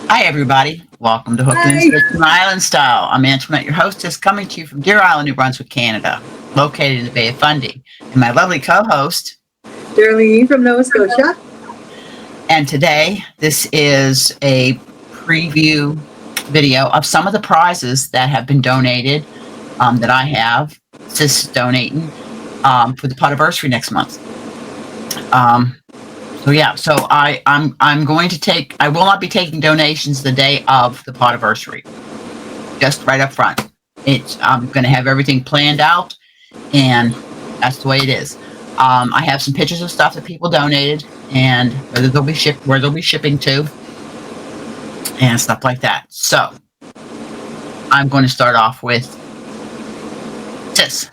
Hi, everybody. Welcome to Hooked and Hi, Stitched in Island Style. I'm Antionette, your hostess, coming to you from Deer Island, New Brunswick, Canada, located in the Bay of Fundy. And my lovely co-host. Darlene from Nova Scotia. And today, this is a preview video of some of the prizes that have been donated that I have. Sis is donating for the Podiversary next month. So I'm going to take. I will not be taking donations the day of the Podiversary. Just right up front. I'm going to have everything planned out, and that's the way it is. I have some pictures of stuff that people donated, and where they'll be shipping to, and stuff like that. So I'm going to start off with Sis.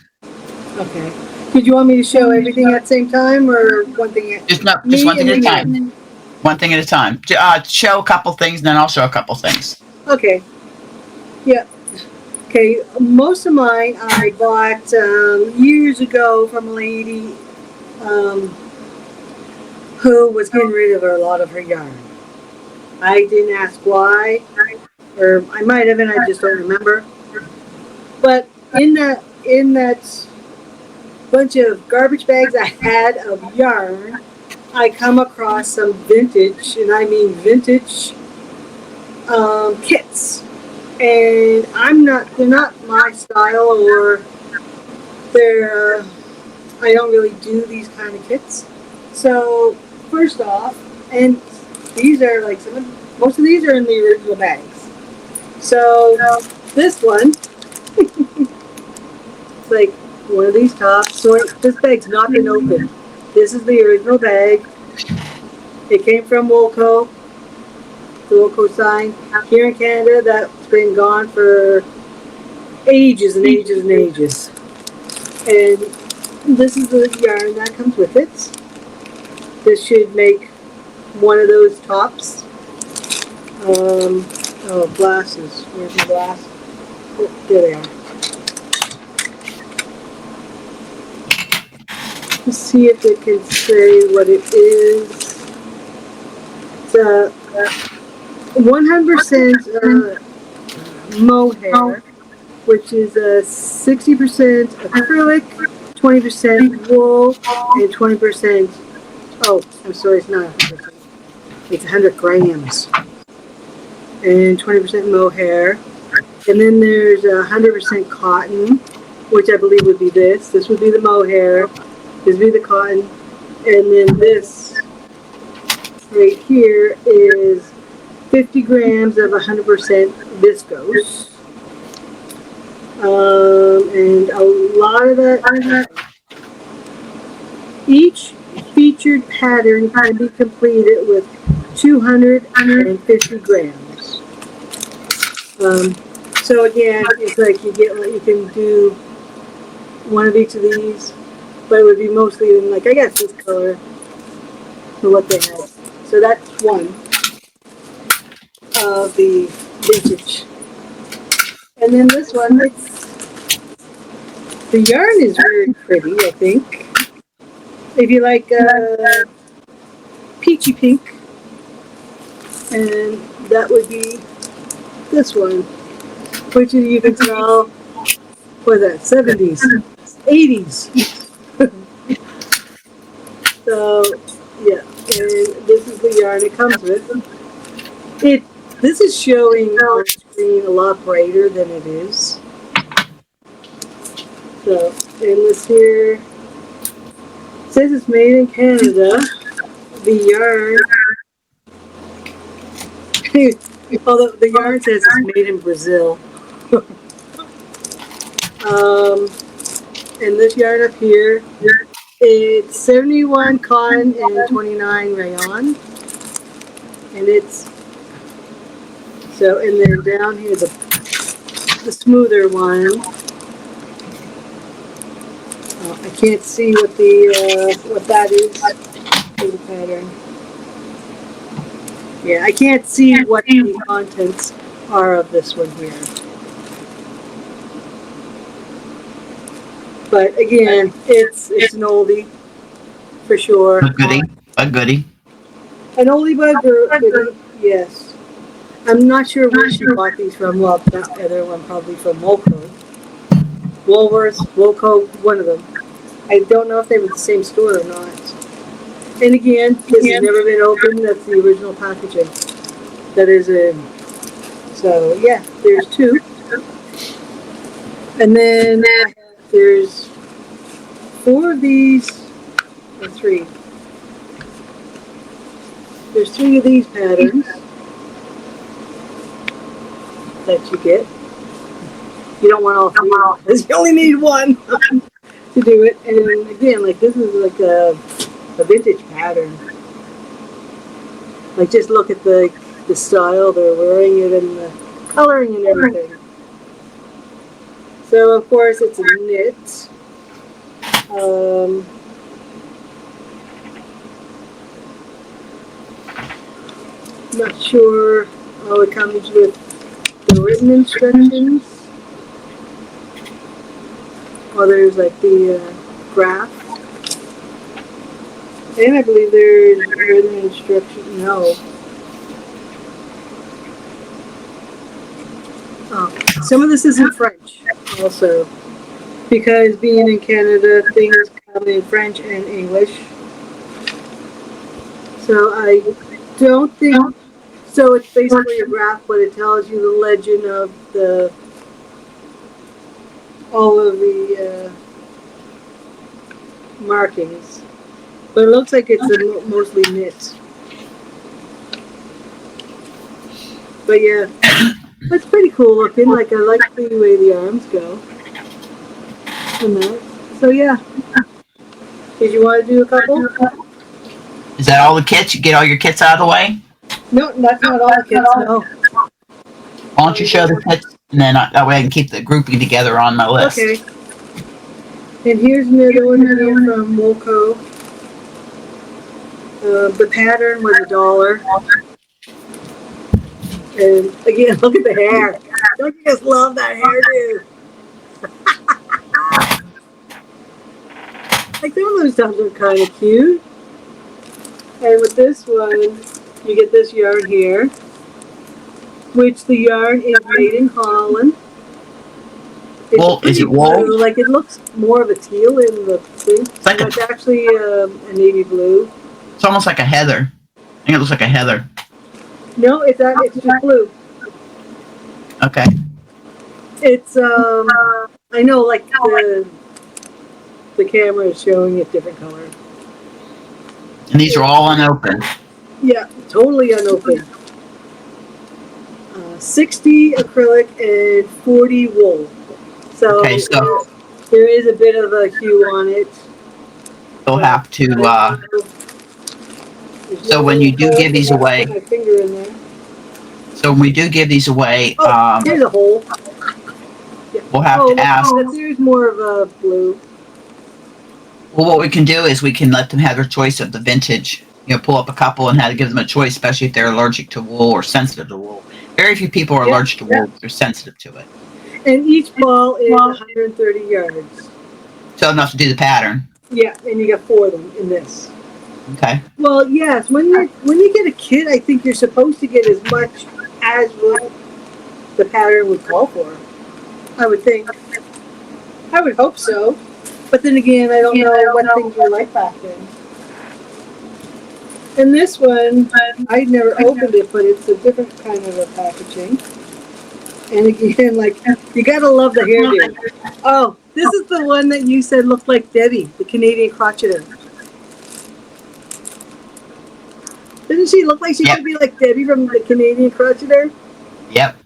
Okay. Did you want me to show everything at the same time or one thing at Just one me thing and at a then time. you? One thing at a time. Show a couple things, and then I'll show a couple things. Okay. Yeah. Okay. Most of mine I bought years ago from a lady who was getting rid of a lot of her yarn. I didn't ask why, or I might have, and I just don't remember. But in that bunch of garbage bags I had of yarn, I come across some vintage, and I mean vintage kits. And they're not my style, or they're, I don't really do these kind of kits. So, first off, and these are like most of these are in the original bags. So, this one, it's like one of these tops. So this bag's not been opened. This is the original bag. It came from Woolco, the Woolco sign. Here in Canada, that's been gone for ages and ages and ages. And this is the yarn that comes with it. This should make one of those tops. Glasses. Where's my glass? Oh, there they are. Let's see if it can say what it is. It's a 100% mohair, which is a 60% acrylic, 20% wool, and 20%. Oh, I'm sorry, it's not 100%. It's 100 grams, and 20% mohair. And then there's 100% cotton, which I believe would be this. This would be the mohair. This would be the cotton. And then this right here is 50 grams of 100% viscose. And a lot of that. Each featured pattern can be completed with 250 grams. So again, it's like you can do one of each of these, but it would be mostly in, like, I guess this color for what they have. So that's one of the vintage. And then this one, the yarn is very pretty, I think. If you like peachy pink, and that would be this one, which you can tell was that 70s, 80s. So yeah, and this is the yarn it comes with. This is showing on screen a lot brighter than it is. So, and this here says it's made in Canada. The yarn, although the yarn says it's made in Brazil. And this yarn up here, it's 71 cotton and 29 rayon. And it's, so, and then down here, the smoother one. I can't see what what that is for the pattern. Yeah, I can't see what the contents are of this one here. But again, it's an oldie for sure. A goodie. An oldie but a goodie, yes. I'm not sure where she bought these from. Well, that other one probably from Woolco. Woolworths, Woolco, one of them. I don't know if they were the same store or not. And again, this has never been opened. That's the original packaging that is in. So yeah, there's two. And then there's four of these, or three. There's three of these patterns that you get. You don't want all three because you only need one to do it. And again, like this is like a vintage pattern. Like just look at the style they're wearing it and the coloring and everything. So of course it's a knit. Not sure how it comes with the written instructions. Well, there's like the graph. And I believe there's written instruction. No. Oh, some of this is in French also. Because being in Canada, things come in French and English. So I don't think, so it's basically a graph, but it tells you the legend of all of the markings. But it looks like it's mostly knit. But yeah, that's pretty cool looking. Like I like the way the arms go. And that. So yeah. Did you want to do a couple? Is that all the kits? You get all your kits out of the way? No, that's not all the kits, no. Why don't you show the kits, and then that way I can keep the grouping together on my list. Okay. And here's another one here from Woolco. The pattern was $1. And again, look at the hair. Don't you just love that hairdo? Like some of those tops are kind of cute. And with this one, you get this yarn here, which the yarn is made in Holland. Wool? Is it wool? Blue. Like it looks more of a teal in the thing. It's like it's actually a navy blue. It's almost like a heather. I think it looks like a heather. No, it's just blue. Okay. It's I know, like the camera is showing it different color. And these are all unopened. Yeah, totally unopened. 60 acrylic and 40 wool. So, okay, so there is a bit of a hue on it. You'll have to. So when you do give these away. My finger in there. So when we do give these away, here's a hole. Yeah. We'll have to ask. There's more of a blue. Well, what we can do is we can let them have their choice of the vintage. You know, pull up a couple and have to give them a choice, especially if they're allergic to wool or sensitive to wool. Very few people are allergic to wool; they're sensitive to it. And each ball is 130 yards. So enough to do the pattern. Yeah, and you got 4 of them in this. Okay. Well, yes. When you get a kit, I think you're supposed to get as much as what the pattern would call for. I would think. I would hope so. But then again, I don't know what things were like back then. And this one, I never opened it, but it's a different kind of a packaging. And again, like, you gotta love the hairdo. Oh, this is the one that you said looked like Debbie, the Canadian crocheter. Didn't she look like she could be like Debbie from the Canadian crocheter? Yep.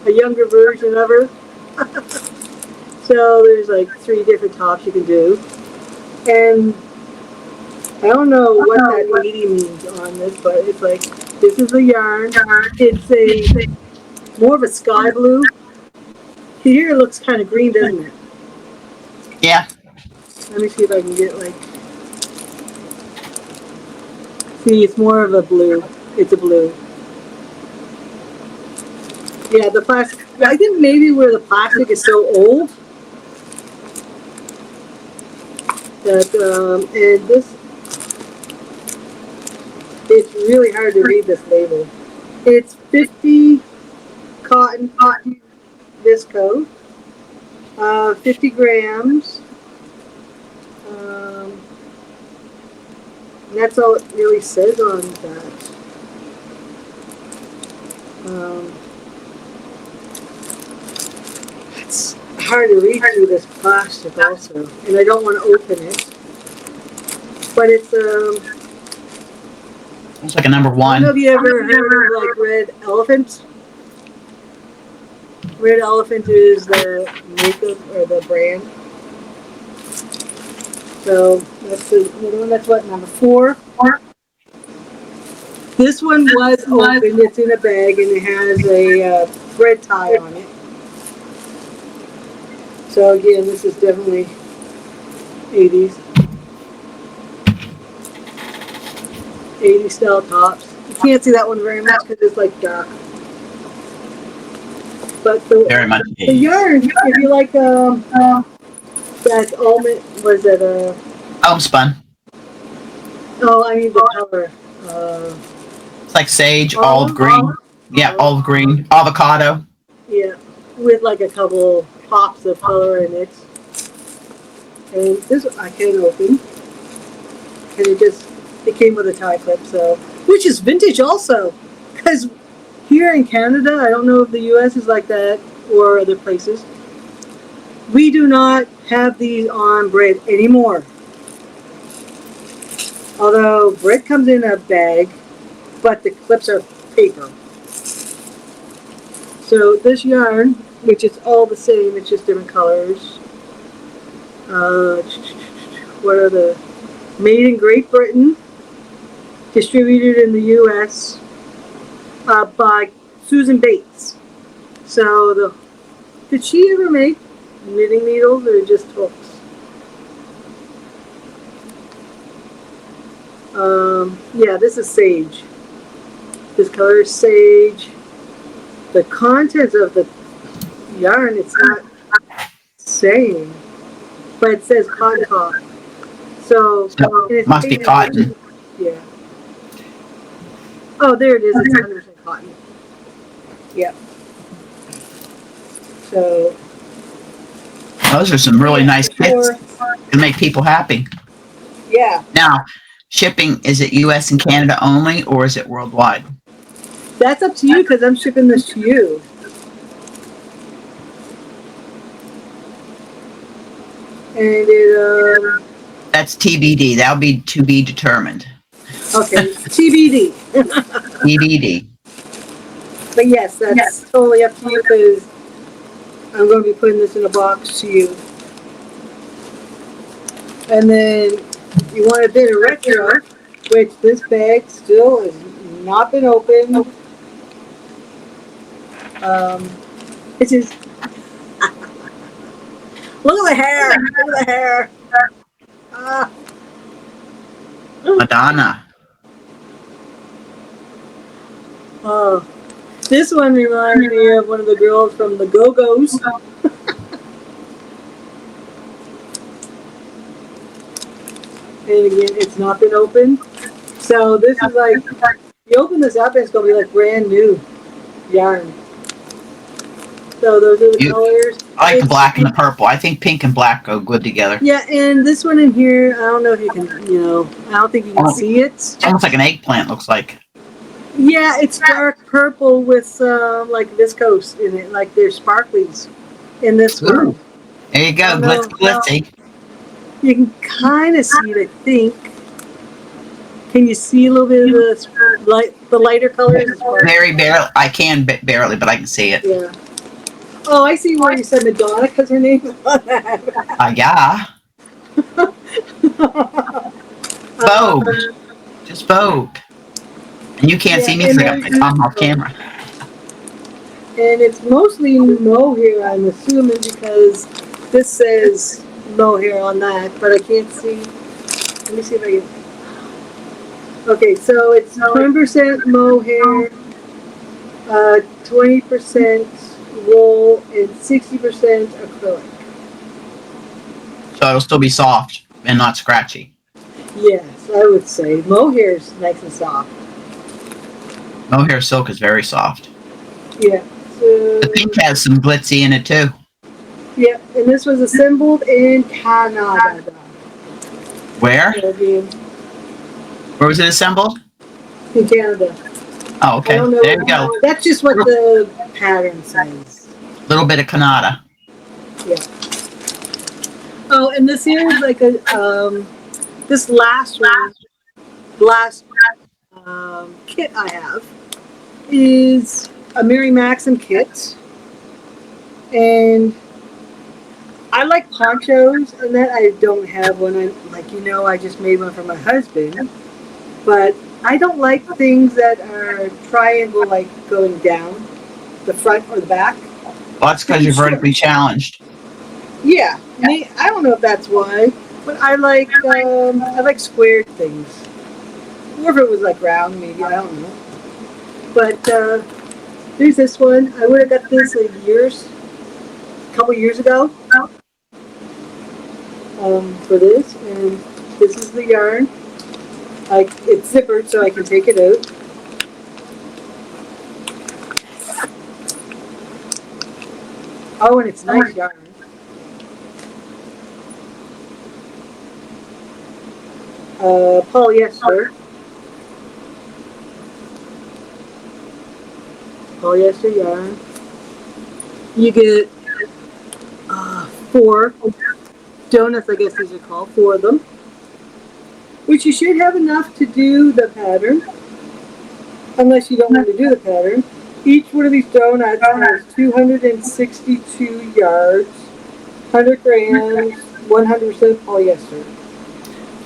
A younger version of her. So there's like 3 different tops you can do. And I don't know what that 80 means on this, but it's like, this is the yarn. It's a more of a sky blue. Here it looks kind of green, doesn't it? Yeah. Let me see if I can get like, see, it's more of a blue. It's a blue. Yeah, the plastic, I think maybe where the plastic is so old, that, and this, it's really hard to read this label. It's 50 cotton, 50 visco, 50 grams. That's all it really says on that. It's hard to read through this plastic also, and I don't want to open it. But it's Looks like a number I don't know one. if you ever heard of like Red Elephant. Red Elephant is the makeup or the brand. So that's the one. That's what, number 4. This one was open. It's in a bag and it has a thread tie on it. So again, this is definitely 80s. 80s style tops. You can't see that one very much because it's like dark. But Very much. the yarn, if you like that almond, was it Homespun. oh, I mean the color. It's like sage, olive green. Yeah, olive green. Avocado. Yeah, with like a couple pops of color in it. And this I can open. And it came with a tie clip, so, which is vintage also. Because here in Canada, I don't know if the US is like that or other places, we do not have these on bread anymore. Although bread comes in a bag, but the clips are paper. So this yarn, which is all the same, it's just different colors. What are the made in Great Britain, distributed in the U.S. By Susan Bates. So did she ever make knitting needles or just hooks? Yeah, this is sage. This color is sage. The contents of the yarn, it's not saying, but it says cotton top. So it Must be cotton. Yeah. Oh, there it is. It's 100% cotton. Yep. So Those are some really nice kits to make people happy. yeah. Now, shipping, is it U.S. and Canada only, or is it worldwide? That's up to you because I'm shipping this to you. And it That's TBD. That'll be to be determined. okay, TBD. TBD. But yes, that's totally up to you because I'm going to be putting this in a box to you. And then you want a bit of retro, which this bag still has not been opened. This is look at the hair. Look at the hair. Madonna. Oh, this one reminds me of one of the girls from the Go-Go's. And again, it's not been opened. So this is like, you open this up and it's going to be like brand new yarn. So those are the colors. I like the black and the purple. I think pink and black go good together. Yeah, and this one in here, I don't know if you can, I don't think you can see it. It's almost like an eggplant, looks like. Yeah, it's dark purple with like viscose in it, like there's sparklies in this one. There you go, glitzy. You can kind of see it, I think. Can you see a little bit of the lighter colors? Very barely. I can barely, but I can see it. Yeah. Oh, I see why you said Madonna because her name is on that. Yeah. Vogue. Just Vogue. And you can't see me because I got my thumb off camera. And it's mostly mohair, I'm assuming, because this says mohair on that, but I can't see. Let me see if I can. Okay, so it's 10% mohair, 20% wool, and 60% acrylic. So it'll still be soft and not scratchy. Yes, I would say mohair is nice and soft. Mohair silk is very soft. Yeah. The So, pink has some glitzy in it too. yeah, and this was assembled in Canada. Where? So, again, Where was it assembled? in Canada. Oh, I okay. don't know. There you go. That's just what the pattern says. A little bit of Canada. Yeah. Oh, and this here is like a this last kit I have is a Mary Maxim kit, and I like ponchos, and that I don't have one. I just made one for my husband, but I don't like things that are triangle, like going down the front or the back. Well, that's because you're vertically challenged. Yeah, I don't know if that's why, but I like square things. Or if it was like round, maybe, I don't know. But there's this one. I would have got this a couple years ago. For this, and this is the yarn. It's zippered, so I can take it out. Oh, and it's nice yarn. Polyester. Polyester yarn. You get 4 donuts, I guess these are called, 4 of them. Which you should have enough to do the pattern. Unless you don't want to do the pattern. Each one of these donuts has 262 yards, 100 grams, 100% polyester.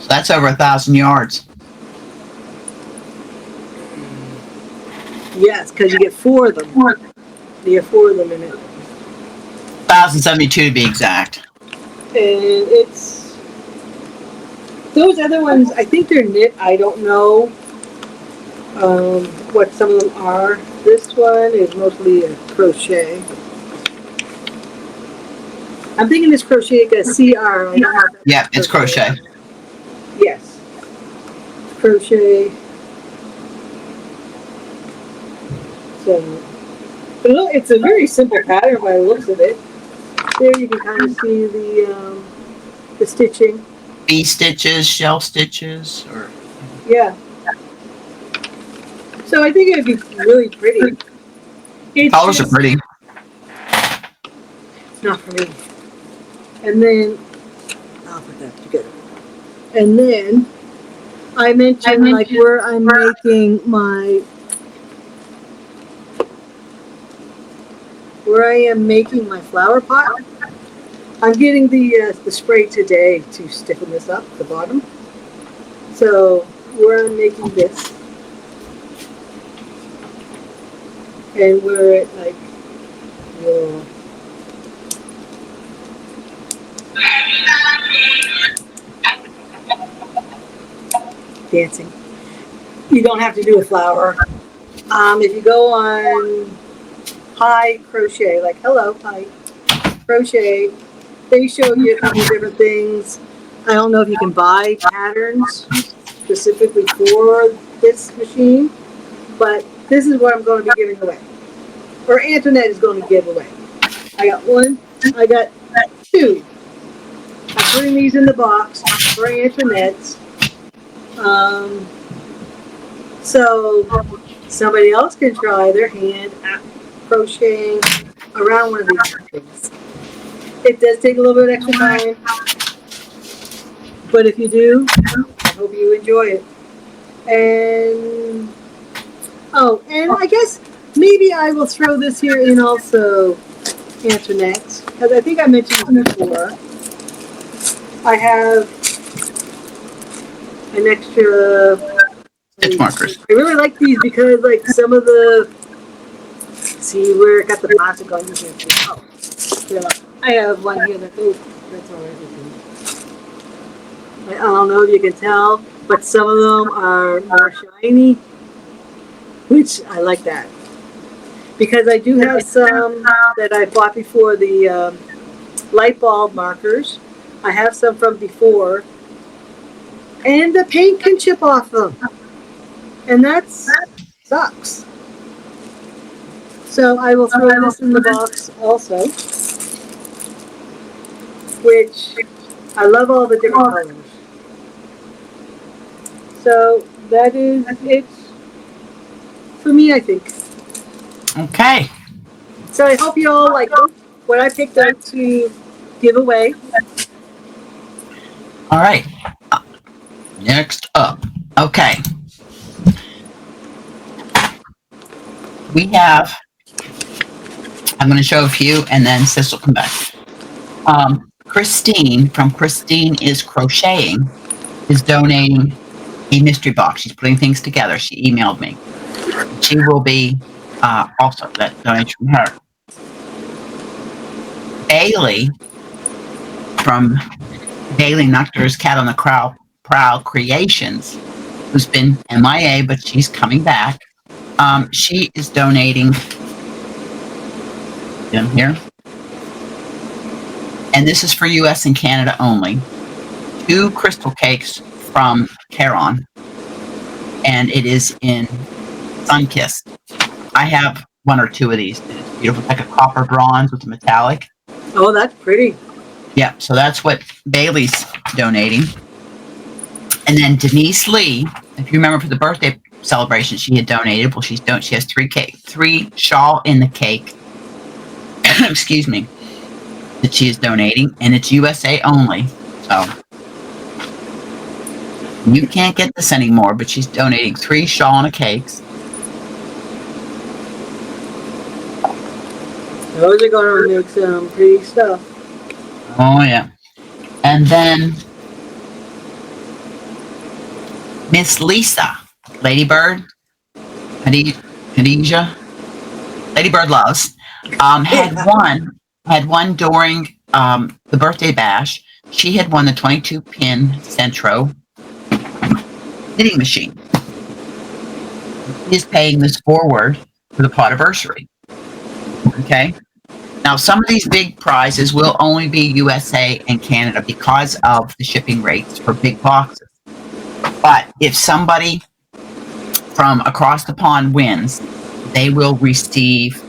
So that's over 1,000 yards. Yes, because you get 4 of them. You get 4 of them in it. 1,072 to be exact. And it's those other ones. I think they're knit. I don't know what some of them are. This one is mostly a crochet. I'm thinking it's crochet because CR. Yeah, it's crochet. Yes, crochet. So, but look, it's a very simple pattern by the looks of it. There you can kind of see the stitching. V stitches, shell stitches, or Yeah. So I think it would be really pretty. colors are pretty. It's not for me. And then I'll put that together. And then I mentioned like where I'm making my flower pot. I'm getting the spray today to stiffen this up the bottom. So where I'm making this, and where it like will dancing. You don't have to do a flower. If you go on Hi Crochet, like hello, hi crochet, they show you a couple of different things. I don't know if you can buy patterns specifically for this machine, but this is what I'm going to be giving away, or Antionette is going to give away. I got 1, I got 2. I'm putting these in the box for Antionette's. So somebody else can try their hand at crocheting around one of these things. It does take a little bit of extra time, but if you do, I hope you enjoy it. And and I guess maybe I will throw this here in also, Antionette, because I think I mentioned this before. I have an extra Stitch markers. I really like these because like some of the, see where it got the plastic on you here. Oh, yeah. I have one here that goes, that's all right. I don't know if you can tell, but some of them are more shiny, which I like that. Because I do have some that I bought before, the light bulb markers. I have some from before, and the paint can chip off them. And that sucks. So I will throw this in the box also, which I love all the different colors. So that is it for me, I think. Okay. So I hope you all like what I picked out to give away. All right. Next up. Okay. We have, I'm going to show a few and then Sis will come back. Christine from Christine is Crocheting is donating a mystery box. She's putting things together. She emailed me. She will be also that donation from her. Bailey from Bailey Nucter's Cat on the Prowl Creations, who's been MIA, but she's coming back. She is donating them here. And this is for US and Canada only. 2 crystal cakes from Caron. And it is in Sunkissed. I have 1 or 2 of these. It's beautiful, like a copper bronze with a metallic. Oh, that's pretty. Yeah, so that's what Bailey's donating. And then Denyse Lee, if you remember for the birthday celebration, she had donated. Well, she has 3 shawl in the cake. Excuse me. That she is donating, and it's USA only. So you can't get this anymore, but she's donating 3 shawl and cakes. Those are going to make some pretty stuff. Oh, yeah. And then Miss Lisa, Ladybird, Khadijah, Ladybird Loves, had one during the birthday bash. She had won the 22-pin Centro knitting machine. She is paying this forward for the Podiversary. Okay? Now, some of these big prizes will only be USA and Canada because of the shipping rates for big boxes. But if somebody from across the pond wins, they will receive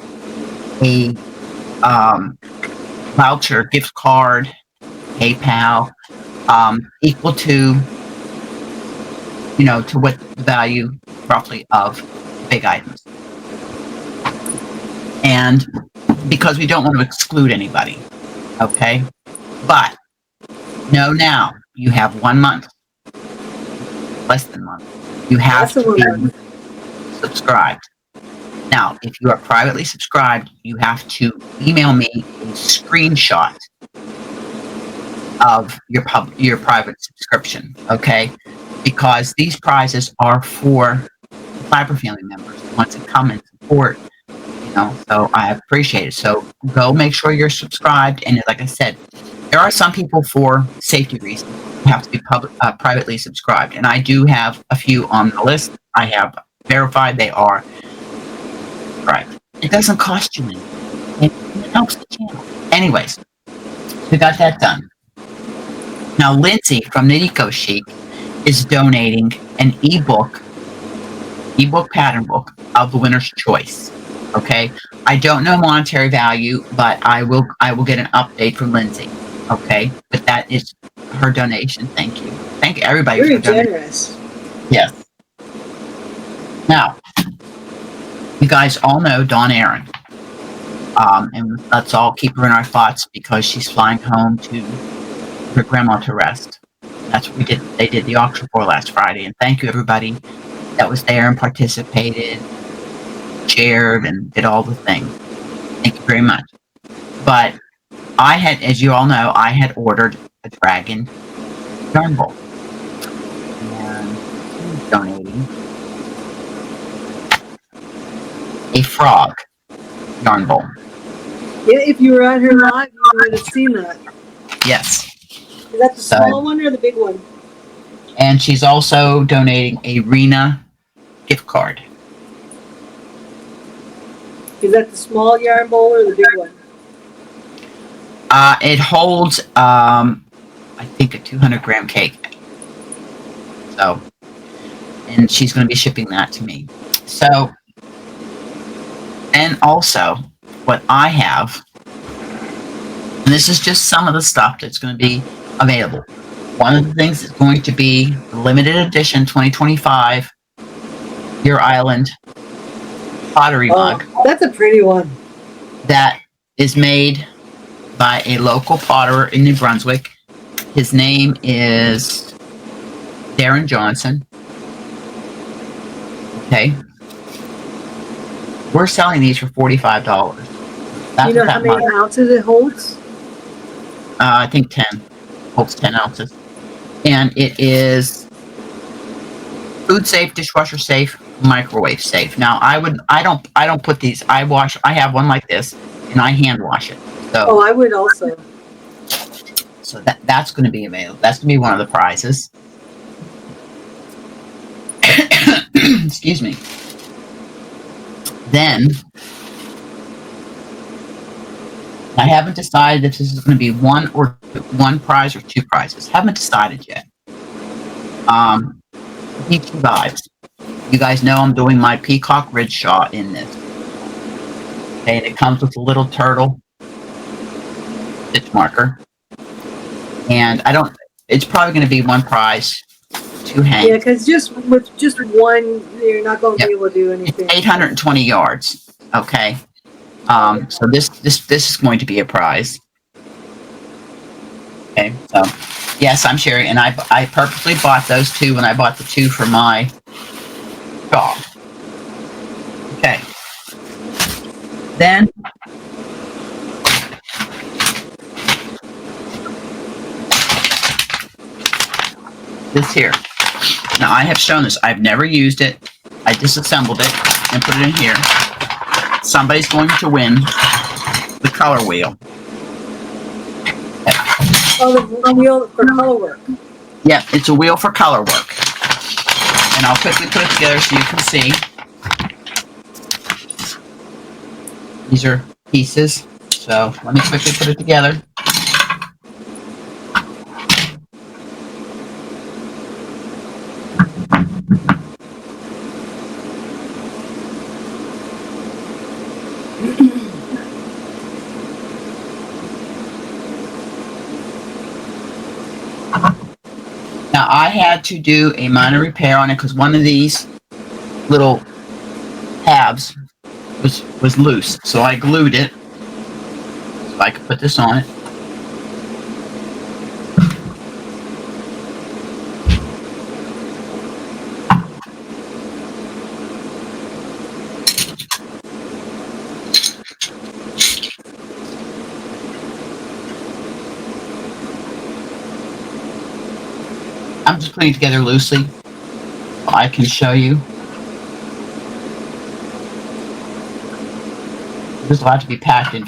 a voucher, gift card, PayPal, equal to, to what the value roughly of big items. And because we don't want to exclude anybody, okay? But know now, you have 1 month, less than a month. You have to be subscribed. Now, if you are privately subscribed, you have to email me a screenshot of your private subscription, okay? Because these prizes are for Fiber family members who want to come and support, so I appreciate it. So go make sure you're subscribed. And like I said, there are some people for safety reasons who have to be privately subscribed. And I do have a few on the list. I have verified they are. Right. It doesn't cost you anything. It helps the channel. Anyways, we got that done. Now, Lindsay from Nidiko Chic is donating an ebook pattern book of the winner's choice. Okay. I don't know monetary value, but I will get an update from Lindsay. Okay. But that is her donation. Thank you. Thank everybody Very for donating. generous. Yes. Now, you guys all know Dawn Aaron. And let's all keep her in our thoughts because she's flying home to her grandma to rest. That's what we did. They did the auction for last Friday. And thank you, everybody that was there and participated, shared, and did all the things. Thank you very much. But I had, as you all know, I had ordered a dragon yarn bowl. And she's donating a frog yarn bowl. Yeah, if you were at her live, you would have seen that. Yes. Is that the small one or the big one? And she's also donating a Rena gift card. Is that the small yarn bowl or the big one? It holds, I think, a 200-gram cake. So, and she's going to be shipping that to me. So, then also, what I have, and this is just some of the stuff that's going to be available. One of the things is going to be the limited edition 2025 Your Island pottery mug. That's a pretty one. That is made by a local potter in New Brunswick. His name is Darren Johnson. Okay. We're selling these for $45. Do you know how many ounces it holds? I think 10. Holds 10 ounces. And it is food safe, dishwasher safe, microwave safe. Now I don't put these, I have one like this and I hand wash it. So I would also. So that's going to be available. That's going to be one of the prizes. Excuse me. Then I haven't decided if this is going to be one prize or two prizes. Haven't decided yet. Peachy vibes. You guys know I'm doing my peacock ridge shot in this. Okay, and it comes with a little turtle stitch marker. And it's probably going to be one prize, two hang. Yeah, because with just one, you're not going to be able to do anything. It's 820 yards. Okay. So this is going to be a prize. Okay. So yes, I'm sharing, and I purposely bought those two when I bought the two for my dog. Okay. Then this here. Now I have shown this. I've never used it. I disassembled it and put it in here. Somebody's going to win the color wheel. Oh, the wheel for color work. Yeah, it's a wheel for color work. And I'll quickly put it together so you can see. These are pieces. So let me quickly put it together. Now I had to do a minor repair on it because one of these little tabs was loose. So I glued it so I could put this on it. I'm just putting it together loosely. I can show you. This will have to be packed in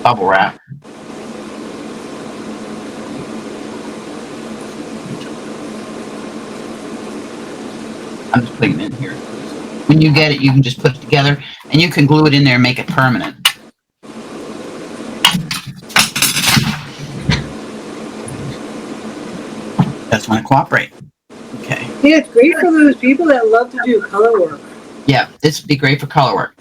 bubble wrap. I'm just putting it in here. When you get it, you can just put it together, and you can glue it in there and make it permanent. That's when I cooperate. Okay. Yeah, it's great for those people that love to do color work. Yeah, this would be great for color work.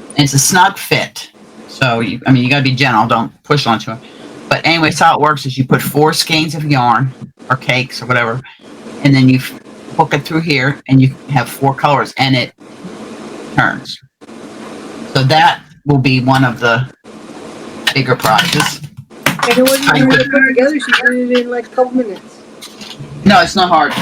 And it's a snug fit. So, you got to be gentle. Don't push onto it. But anyway, so how it works is you put 4 skeins of yarn or cakes or whatever, and then you hook it through here, and you have 4 colors, and it turns. So that will be one of the bigger prizes. And it wasn't hard to put together. She did it in like a couple minutes. No, it's not hard.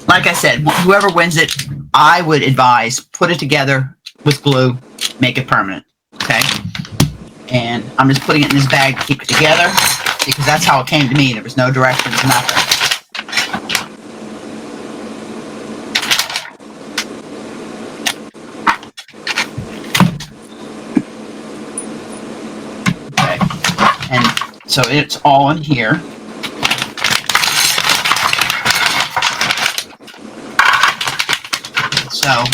Like I said, whoever wins it, I would advise put it together with glue, make it permanent. Okay? And I'm just putting it in this bag to keep it together because that's how it came to me. There was no directions, nothing. Okay. And so it's all in here. So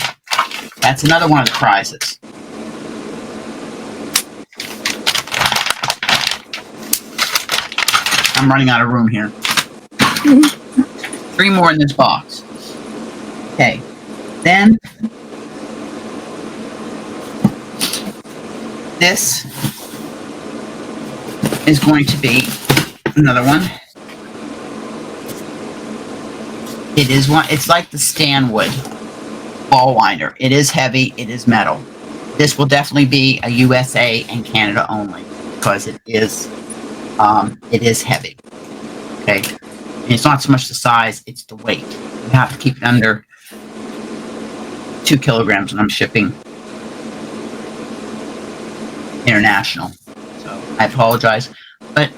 that's another one of the prizes. I'm running out of room here. 3 more in this box. Okay. Then This is going to be another one. It is one. It's like the Stanwood ball winder. It is heavy. It is metal. This will definitely be a USA and Canada only because it is heavy. Okay, and it's not so much the size; it's the weight. You have to keep it under 2 kilograms when I'm shipping international. So I apologize, but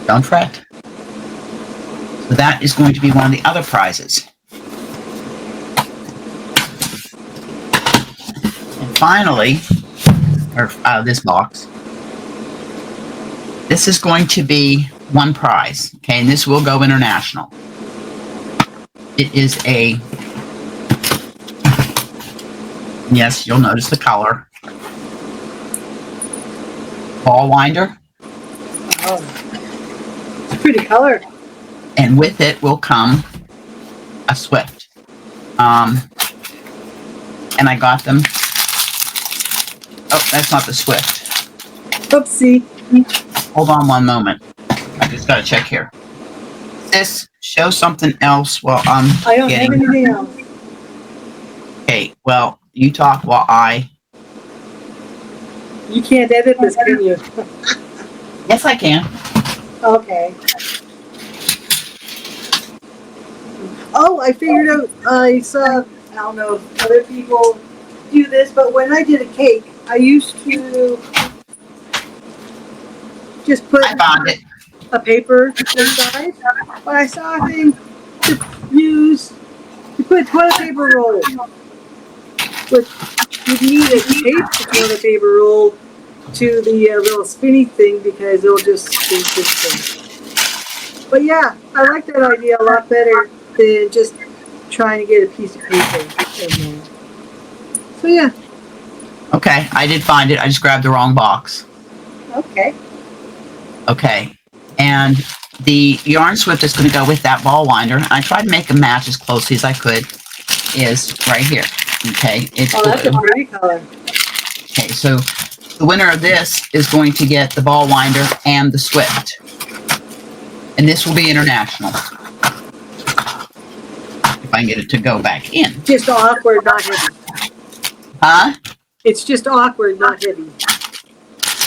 don't fret. So that is going to be one of the other prizes. And finally, or out of this box, this is going to be one prize. Okay, and this will go international. It is a, yes, you'll notice the color, ball winder. Oh, it's a pretty color. And with it will come a Swift. And I got them. Oh, that's not the Swift. Oopsie. Hold on one moment. I just got to check here. This show something else while I'm I don't getting... have anything else. Okay, well, you talk while I... You can't edit this, can you? Yes, I can. Okay. Oh, I figured out, I saw, I don't know if other people do this, but when I did a cake, I used to just put I found it. a paper inside, but I saw a thing to use, to put toilet paper roll, which you need a tape toilet paper roll to the little spinny thing because it'll just spin. But yeah, I like that idea a lot better than just trying to get a piece of paper in there. So yeah. Okay, I did find it. I just grabbed the wrong box. Okay. Okay, and the yarn Swift that's going to go with that ball winder, I tried to make a match as closely as I could, is right here. Okay, it's Oh, that's a blue. pretty color. Okay, so the winner of this is going to get the ball winder and the Swift. And this will be international. If I can get it to go back in. Just awkward, not heavy. Huh? It's just awkward, not heavy.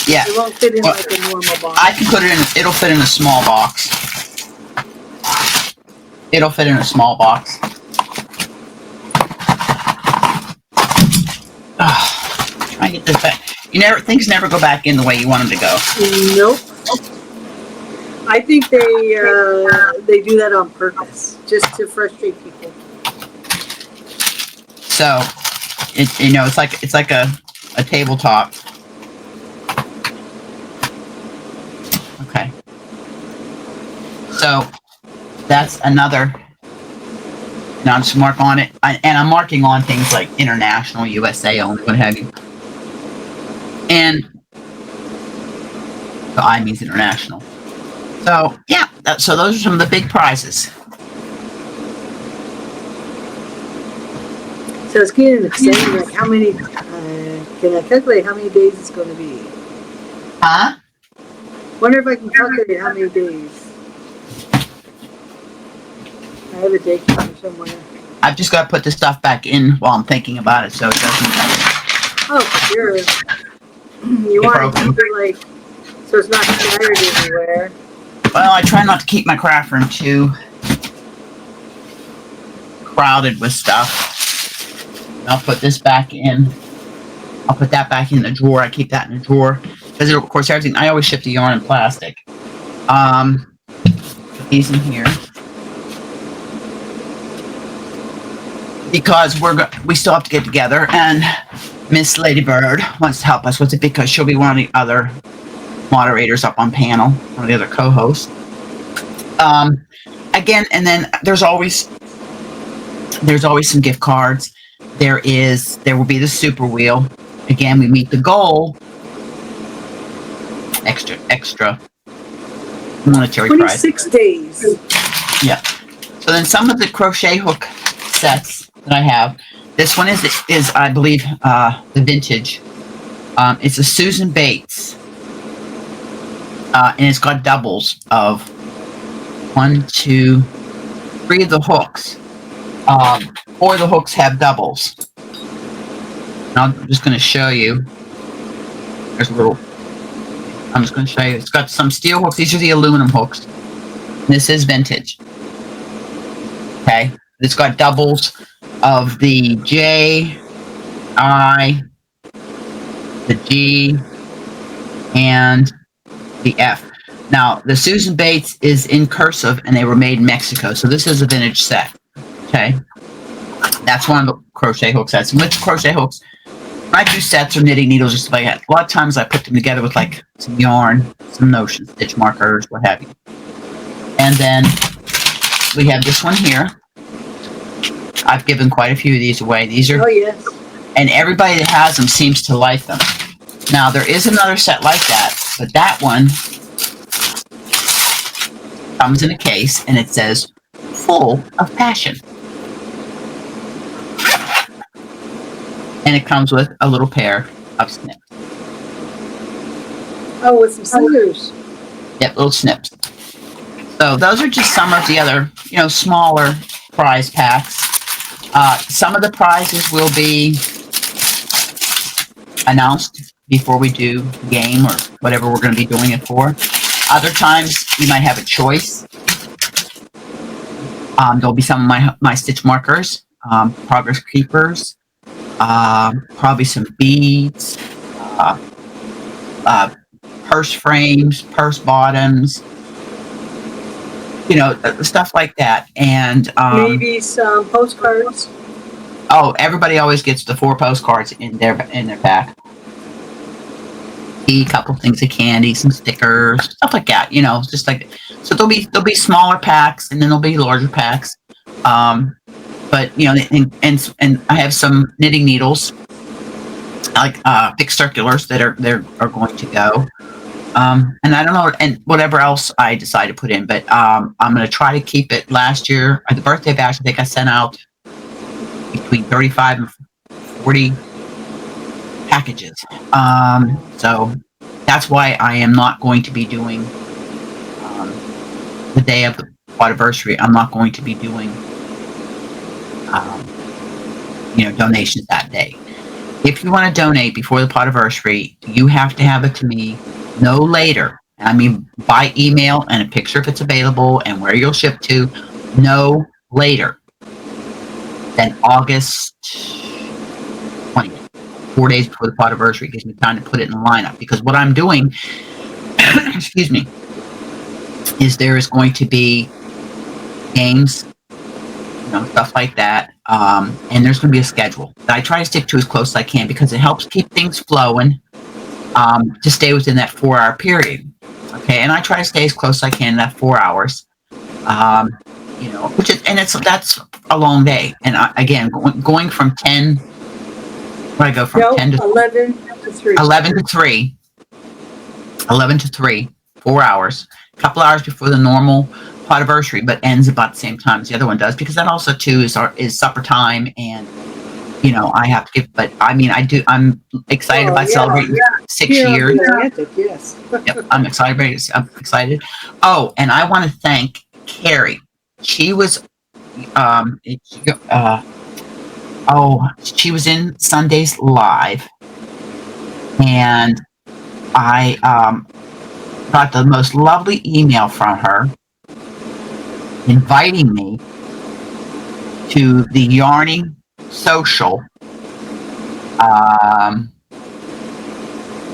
Yeah. It won't fit in Well, like a normal box. I can put it in, it'll fit in a small box. It'll fit in a small box. Try and get this back. Things never go back in the way you want them to go. Nope. I think they do that on purpose, just to frustrate people. So, it's like a tabletop. Okay. So, that's another. And I'll just mark on it. And I'm marking on things like international, USA only, what have you. And the I means international. So, yeah. So those are some of the big prizes. So it's getting extended. Like how many? Can I calculate how many days it's going to be? Huh? Wonder if I can calculate how many days. I have a date calendar somewhere. I've just got to put this stuff back in while I'm thinking about it, so it doesn't. Oh, for sure. You want to keep it like so it's not scattered everywhere. Well, I try not to keep my craft room too crowded with stuff. I'll put this back in. I'll put that back in the drawer. I keep that in the drawer because, of course, everything. I always ship the yarn in plastic. Put these in here because we still have to get together, and Miss Ladybird wants to help us with it because she'll be one of the other moderators up on panel, one of the other co-hosts. Again, and then there's always some gift cards. There will be the super wheel. Again, we meet the goal. Extra monetary prize. 26 days. Yeah. So then some of the crochet hook sets that I have. This one is I believe the vintage It's a Susan Bates. And it's got doubles of 1, 2, 3 of the hooks. 4 of the hooks have doubles. And I'm just going to show you. There's a little. I'm just going to show you. It's got some steel hooks. These are the aluminum hooks. This is vintage. Okay. It's got doubles of the J, I, the G, and the F. Now, the Susan Bates is in cursive, and they were made in Mexico. So this is a vintage set. Okay. That's one of the crochet hook sets. And with crochet hooks, when I do sets or knitting needles, just like that, a lot of times I put them together with like some yarn, some notion, stitch markers, what have you. And then we have this one here. I've given quite a few of these away. These are, Oh, yes. and everybody that has them seems to like them. Now, there is another set like that, but that one comes in a case, and it says, full of passion. And it comes with a little pair of snips. Oh, with some scissors. Yep, little snips. So those are just some of the other, smaller prize packs. Some of the prizes will be announced before we do the game or whatever we're going to be doing it for. Other times you might have a choice. There'll be some of my stitch markers, progress keepers, probably some beads, purse frames, purse bottoms, stuff like that. And Maybe some postcards. Oh, everybody always gets the 4 postcards in their pack. A couple things of candy, some stickers, stuff like that. Just like so. There'll be smaller packs, and then there'll be larger packs. But and I have some knitting needles, like thick circulars that are going to go. And I don't know, and whatever else I decide to put in, but I'm going to try to keep it. Last year at the birthday bash, I think I sent out between 35 and 40 packages. So that's why I am not going to be doing the day of the Podiversary. I'm not going to be doing donations that day. If you want to donate before the Podiversary, you have to have it to me no later. I mean, by email and a picture if it's available and where you'll ship to, no later than August 20th. 4 days before the Podiversary gives me time to put it in the lineup. Because what I'm doing, excuse me, is there is going to be games, stuff like that. And there's going to be a schedule that I try to stick to as close as I can because it helps keep things flowing to stay within that 4-hour period. Okay, and I try to stay as close as I can in that 4 hours. That's a long day. And again, going from 10, what I go from 10 to 11 to 3. 11 to 3. 11 to 3, 4 hours. A couple hours before the normal Podiversary, but ends about the same time as the other one does, because that also too is supper time, and I have to give. But I mean, I'm excited about celebrating 6 years. Yes. Yep, I'm excited. I'm excited. Oh, and I want to thank Carrie. She was, she was in Sunday's Live, and I got the most lovely email from her inviting me to the Yarning Social,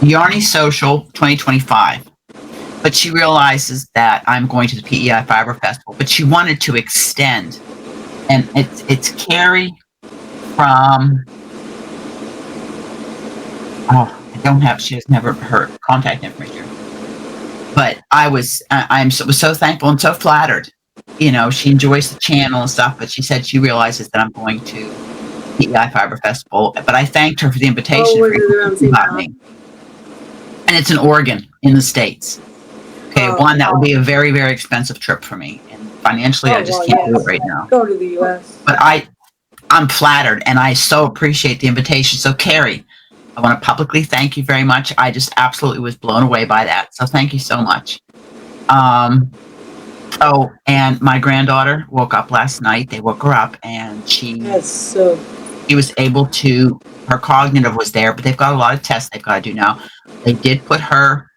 Yarny Social 2025. But she realizes that I'm going to the PEI Fiber Festival, but she wanted to extend. And it's Carrie from, she has never her contact information. But I was so thankful and so flattered. She enjoys the channel and stuff, but she said she realizes that I'm going to PEI Fiber Festival. But I thanked her for the invitation about me. And it's in Oregon, in the States. Okay, that would be a very, very expensive trip for me. And financially, I just can't do it right now. Go to the U.S. But I'm flattered, and I so appreciate the invitation. So, Carrie, I want to publicly thank you very much. I just absolutely was blown away by that. So thank you so much. Oh, and my granddaughter woke up last night. They woke her up, and she was able to. Her cognitive was there, but they've got a lot of tests they've got to do now. They did put her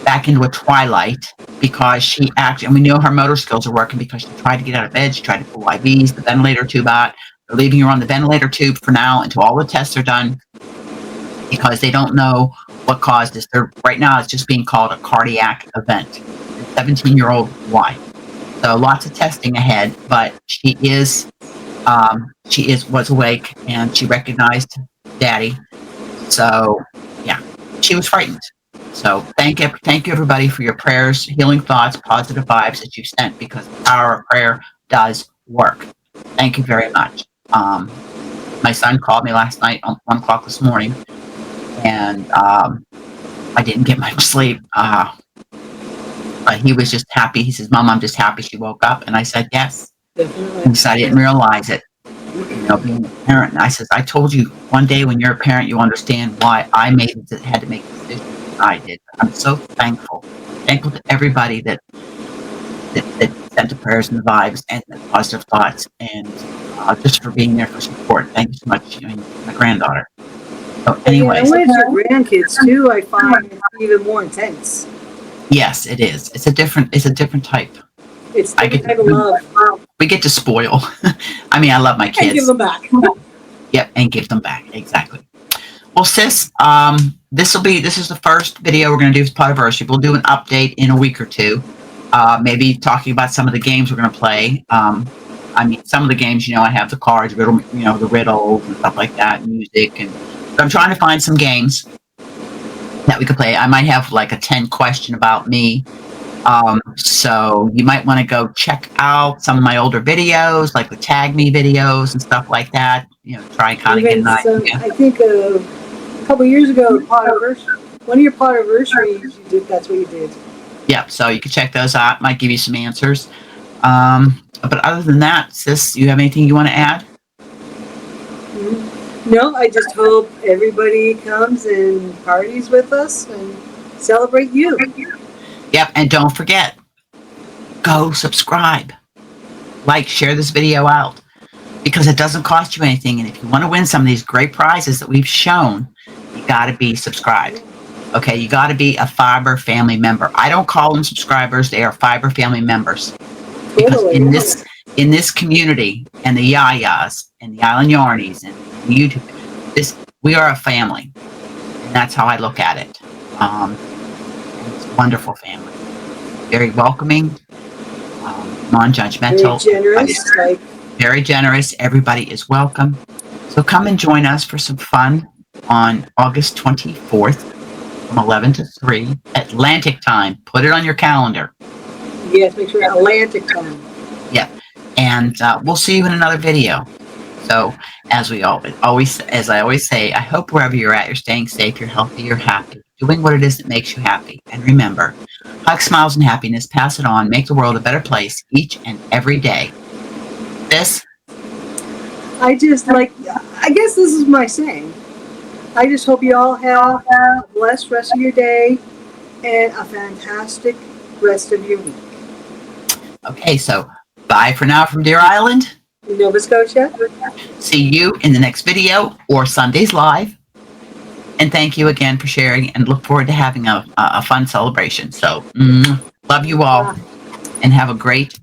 back into a twilight because she actually, and we know her motor skills are working because she tried to get out of bed. She tried to pull IVs, the ventilator tube out. They're leaving her on the ventilator tube for now until all the tests are done because they don't know what caused this. Right now, it's just being called a cardiac event. 17-year-old wife. So lots of testing ahead, but she was awake and she recognized Daddy. So yeah, she was frightened. So thank you everybody for your prayers, healing thoughts, positive vibes that you sent because the power of prayer does work. Thank you very much. My son called me last night at 1 o'clock this morning, and I didn't get much sleep. But he was just happy. He says, "Mom, I'm just happy she woke up." And I said, "Yes." Definitely. And he said, "I didn't realize it." Being a parent. And I says, "I told you one day when you're a parent, you understand why I had to make the decision I did." I'm so thankful to everybody that sent the prayers and the vibes and the positive thoughts, and just for being there for support. Thank you so much, my granddaughter. So, anyway, when it's your grandkids too, I find it's even more intense. Yes, it is. It's a different type. It's a different type of love. We get to spoil. I mean, I love my kids. And give them back. Yep, and give them back. Exactly. Well, sis, this is the first video we're going to do for Podiversary. We'll do an update in a week or two. Maybe talking about some of the games we're going to play. I mean, some of the games, I have the cards, the riddles and stuff like that, music, and but I'm trying to find some games that we could play. I might have like a 10 question about me. So you might want to go check out some of my older videos, like the Tag Me videos and stuff like that. Try and kind of get an idea. I think a couple years ago, one of your Podiversaries, you did. That's what you did. Yep. So you can check those out. Might give you some answers. But other than that, sis, you have anything you want to add? No, I just hope everybody comes and parties with us and celebrate you. Yep, and don't forget, go subscribe. Like, share this video out because it doesn't cost you anything. And if you want to win some of these great prizes that we've shown, you got to be subscribed. Okay, you got to be a Fiber family member. I don't call them subscribers; they are Fiber family members. Because in this community, and the Yayas, and the Island Yarnies, and YouTube, we are a family, and that's how I look at it. It's a wonderful family, very welcoming, non-judgmental, very generous. Everybody is welcome. So come and join us for some fun on August 24th from 11 to 3 Atlantic time. Put it on your calendar. Yes, make sure Atlantic time. Yeah, and we'll see you in another video. So, as I always say, I hope wherever you're at, you're staying safe, you're healthy, you're happy, doing what it is that makes you happy. And remember, hug, smiles, and happiness, pass it on, make the world a better place each and every day. I guess this is my saying. I just hope you all have a blessed rest of your day and a fantastic rest of your week. Okay, so bye for now from Deer Island, Nova Scotia. See you in the next video or Sundays live. And thank you again for sharing and look forward to having a fun celebration. So, love you all and have a great,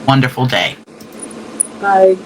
wonderful day. Bye.